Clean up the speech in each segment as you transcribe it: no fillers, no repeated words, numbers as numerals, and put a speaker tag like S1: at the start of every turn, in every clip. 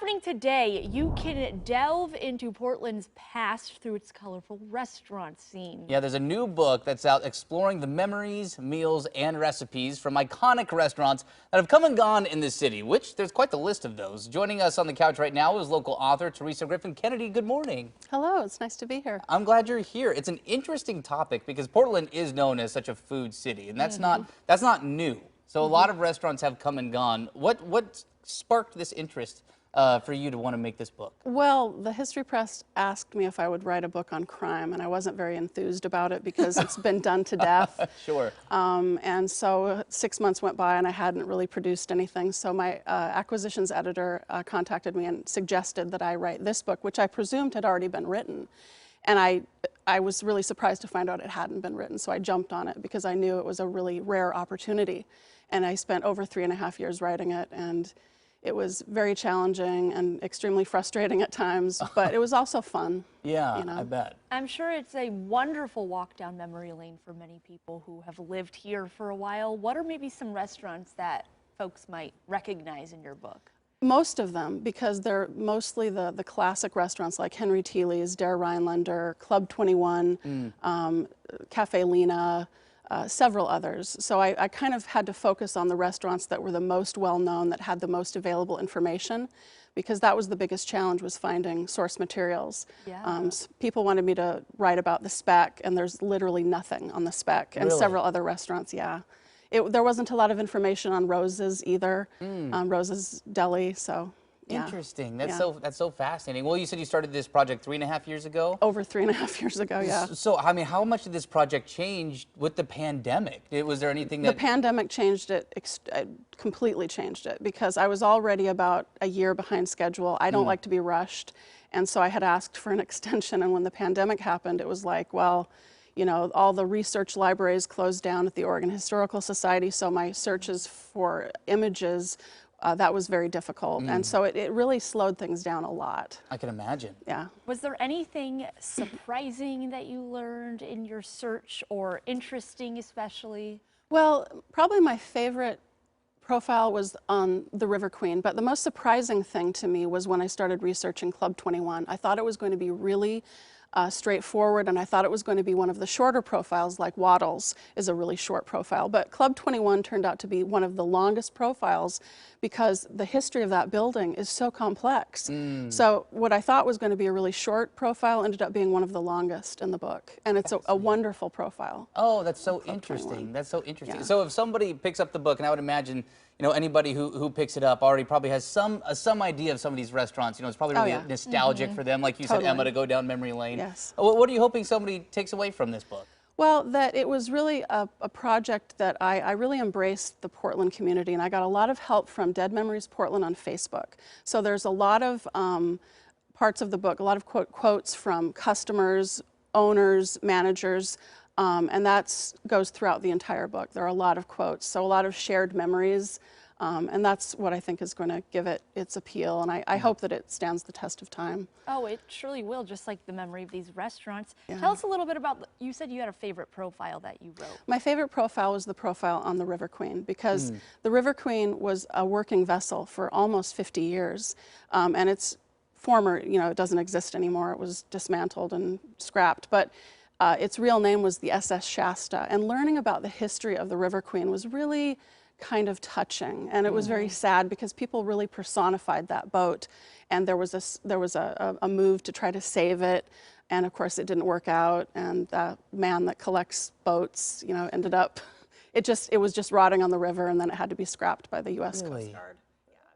S1: happening today, you can delve into Portland's past through its colorful restaurant scene.
S2: Yeah, there's a new book that's out exploring the memories, meals, and recipes from iconic restaurants that have come and gone in this city, which there's quite the list of those. Joining us on the couch right now is local author Theresa Griffin Kennedy. Good morning.
S3: Hello, it's nice to be here.
S2: I'm glad you're here. It's an interesting topic because Portland is known as such a food city, and that's not new. So a lot of restaurants have come and gone. What sparked this interest for you to want to make this book?
S3: Well, the History Press asked me if I would write a book on crime, and I wasn't very enthused about it because it's been done to death.
S2: Sure.
S3: And so 6 months went by and I hadn't really produced anything. So my acquisitions editor contacted me and suggested that I write this book, which I presumed had already been written. And I was really surprised to find out it hadn't been written, so I jumped on it because I knew it was a really rare opportunity. And I spent over 3.5 years writing it, and it was very challenging and extremely frustrating at times, but it was also fun.
S2: Yeah,
S3: you know?
S2: I bet.
S1: I'm sure it's a wonderful walk down memory lane for many people who have lived here for a while. What are maybe some restaurants that folks might recognize in your book?
S3: Most of them, because they're mostly the classic restaurants like Henry Teely's, Der Rhinelander, Club 21, Cafe Lena, several others. So I kind of had to focus on the restaurants that were the most well-known, that had the most available information, because that was the biggest challenge, was finding source materials.
S1: Yeah.
S3: People wanted me to write about the spec, and there's literally nothing on the spec, and
S2: Really?
S3: several other restaurants, yeah. There wasn't a lot of information on Rose's either, Rose's Deli, so yeah.
S2: Interesting. That's
S3: Yeah.
S2: that's so fascinating. Well, you said you started this project 3.5 years ago?
S3: Over 3.5 years ago, yeah.
S2: So, I mean, how much did this project change with the pandemic? Was there anything
S3: The
S2: that...
S3: pandemic changed it, completely changed it, because I was already about a year behind schedule. I don't like to be rushed, and so I had asked for an extension, and when the pandemic happened, it was like, well, you know, all the research libraries closed down at the Oregon Historical Society, so my searches for images, that was very difficult. And so it really slowed things down a lot.
S2: I can imagine.
S3: Yeah.
S1: Was there anything surprising that you learned in your search, or interesting especially?
S3: Well, probably my favorite profile was on the River Queen, but the most surprising thing to me was when I started researching Club 21. I thought it was going to be really straightforward, and I thought it was going to be one of the shorter profiles, like Waddles is a really short profile. But Club 21 turned out to be one of the longest profiles because the history of that building is so complex. So what I thought was going to be a really short profile ended up being one of the longest in the book, and it's a wonderful profile.
S2: Oh, that's so
S3: Club
S2: interesting.
S3: 21.
S2: That's so interesting.
S3: Yeah.
S2: So if somebody picks up the book, and I would imagine, you know, anybody who picks it up already probably has some idea of some of these restaurants. You know, it's probably really nostalgic for them, like you said, Emma, to go down memory lane.
S3: Yes.
S2: What are you hoping somebody takes away from this book?
S3: Well, that it was really a project that I really embraced the Portland community, and I got a lot of help from Dead Memories Portland on Facebook. So there's a lot of parts of the book, a lot of quotes from customers, owners, managers, and that goes throughout the entire book. There are a lot of quotes, so a lot of shared memories, and that's what I think is going to give it its appeal, and I hope that it stands the test of time.
S1: Oh, it surely will, just like the memory of these restaurants.
S3: Yeah.
S1: Tell us a little bit about, you said you had a favorite profile that you wrote.
S3: My favorite profile was the profile on the River Queen, because the River Queen was a working vessel for almost 50 years, and it's former, you know, it doesn't exist anymore. It was dismantled and scrapped, but its real name was the SS Shasta, and learning about the history of the River Queen was really kind of touching, and it was very sad because people really personified that boat, and there was a move to try to save it, and of course it didn't work out, and the man that collects boats, you know, ended up, it was just rotting on the river, and then it had to be scrapped by the U.S. Coast Guard.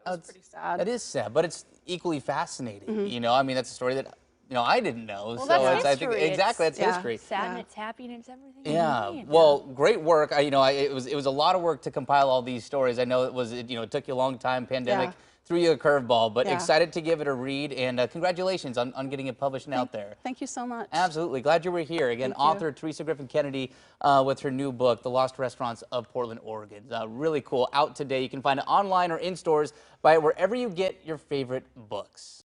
S3: Yeah, it was pretty sad.
S2: That is sad, but it's equally fascinating. You know, I mean, that's a story that, you know, I didn't know.
S1: Well,
S2: so
S1: that's
S2: I think
S1: history.
S2: exactly, that's history.
S1: It's sad and it's happy and it's everything.
S2: Yeah.
S1: in between.
S2: Well, great work. You know, it was a lot of work to compile all these stories. I know it took you a long time. Pandemic threw you a curveball, but excited to give it a read, and congratulations on getting it published and out there.
S3: Thank you so much.
S2: Absolutely. Glad you were here. Again, author Theresa Griffin Kennedy with her new book, The Lost Restaurants of Portland, Oregon. Really cool. Out today. You can find it online or in stores. Buy it wherever you get your favorite books.